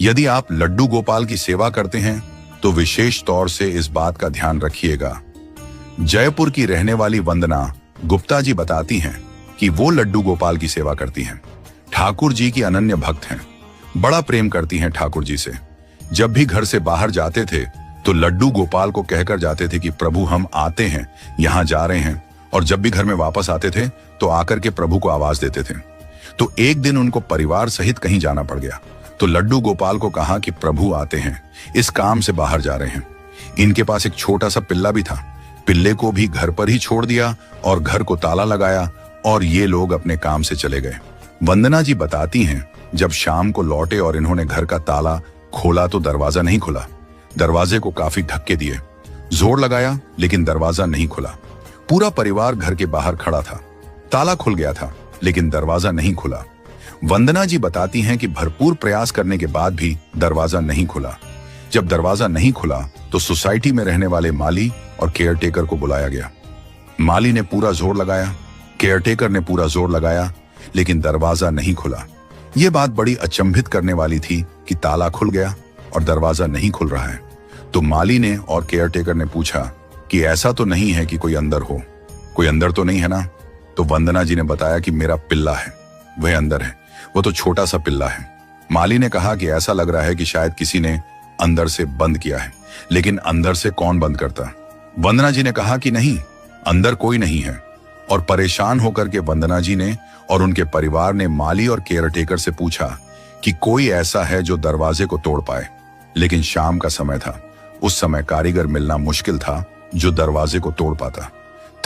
यदि आप लड्डू गोपाल की सेवा करते हैं तो विशेष तौर से इस बात का ध्यान रखिएगा। जयपुर की रहने वाली वंदना गुप्ता जी बताती हैं कि वो लड्डू गोपाल की सेवा करती हैं। ठाकुर जी की अनन्य भक्त हैं, बड़ा प्रेम करती हैं ठाकुर जी से। जब भी घर से बाहर जाते थे तो लड्डू गोपाल को कहकर जाते थे कि प्रभु हम आते हैं, यहाँ जा रहे हैं। और जब भी घर में वापस आते थे तो आकर के प्रभु को आवाज देते थे। तो एक दिन उनको परिवार सहित कहीं जाना पड़ गया तो लड्डू गोपाल को कहा कि प्रभु आते हैं, इस काम से बाहर जा रहे हैं। इनके पास एक छोटा सा पिल्ला भी था। पिल्ले को भी घर पर ही छोड़ दिया और घर को ताला लगाया और ये लोग अपने काम से चले गए। वंदना जी बताती हैं, जब शाम को लौटे और इन्होंने घर का ताला खोला तो दरवाजा नहीं खुला। दरवाजे को काफी धक्के दिए, जोर लगाया, लेकिन दरवाजा नहीं खुला। पूरा परिवार घर के बाहर खड़ा था। ताला खुल गया था लेकिन दरवाजा नहीं खुला। वंदना जी बताती हैं कि भरपूर प्रयास करने के बाद भी दरवाजा नहीं खुला। जब दरवाजा नहीं खुला तो सोसाइटी में रहने वाले माली और केयरटेकर को बुलाया गया। माली ने पूरा जोर लगाया, केयरटेकर ने पूरा जोर लगाया, लेकिन दरवाजा नहीं खुला। यह बात बड़ी अचंभित करने वाली थी कि ताला खुल गया और दरवाजा नहीं खुल रहा है। तो माली ने और केयरटेकर ने पूछा कि ऐसा तो नहीं है कि कोई अंदर हो, कोई अंदर तो नहीं है ना? तो वंदना जी ने बताया कि मेरा पिल्ला है, वह अंदर है, वो तो छोटा सा पिल्ला है। माली ने कहा कि ऐसा लग रहा है कि शायद किसी ने अंदर से बंद किया है, लेकिन अंदर से कौन बंद करता? वंदना जी ने कहा कि नहीं, अंदर कोई नहीं है। और परेशान होकर के वंदना जी ने और उनके परिवार ने माली और केयरटेकर से पूछा कि कोई ऐसा है जो दरवाजे को तोड़ पाए। लेकिन शाम का समय था, उस समय कारीगर मिलना मुश्किल था जो दरवाजे को तोड़ पाता।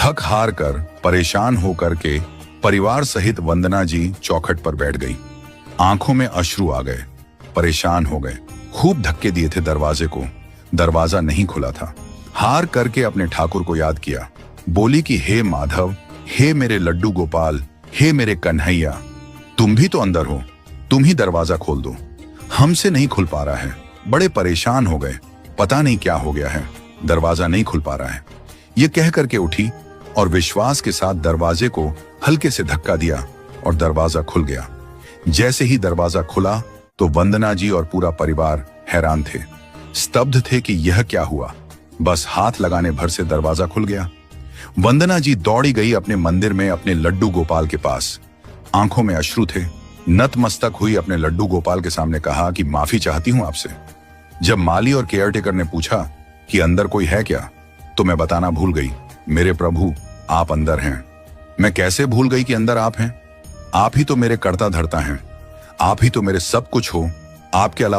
थक हार कर, परेशान होकर के परिवार सहित वंदना जी चौखट पर बैठ गई। आंखों में अश्रु आ गए, परेशान हो गए, खूब धक्के दिए थे दरवाजे को, दरवाजा नहीं खुला था। हार करके अपने ठाकुर को याद किया, बोली कि हे माधव, हे मेरे लड्डू गोपाल, हे मेरे कन्हैया, तुम भी तो अंदर हो, तुम ही दरवाजा खोल दो, हमसे नहीं खुल पा रहा है। बड़े परेशान हो गए, पता नहीं क्या हो गया है, दरवाजा नहीं खुल पा रहा है। ये कह करके उठी और विश्वास के साथ दरवाजे को हल्के से धक्का दिया और दरवाजा खुल गया। जैसे ही दरवाजा खुला तो वंदना जी और पूरा परिवार हैरान थे, स्तब्ध थे कि यह क्या हुआ। बस हाथ लगाने भर से दरवाजा खुल गया। वंदना जी दौड़ी गई अपने मंदिर में अपने लड्डू गोपाल के पास। आंखों में अश्रु थे, नतमस्तक हुई अपने लड्डू गोपाल के सामने कहा कि माफी चाहती हूं आपसे। जब माली और केयरटेकर ने पूछा कि अंदर कोई है क्या, तो मैं बताना भूल गई, मेरे प्रभु आप अंदर हैं। मैं कैसे भूल गई कि अंदर आप हैं? आप ही तो मेरे कर्ता धर्ता हैं, आप ही तो मेरे सब कुछ हो, आपके अलावा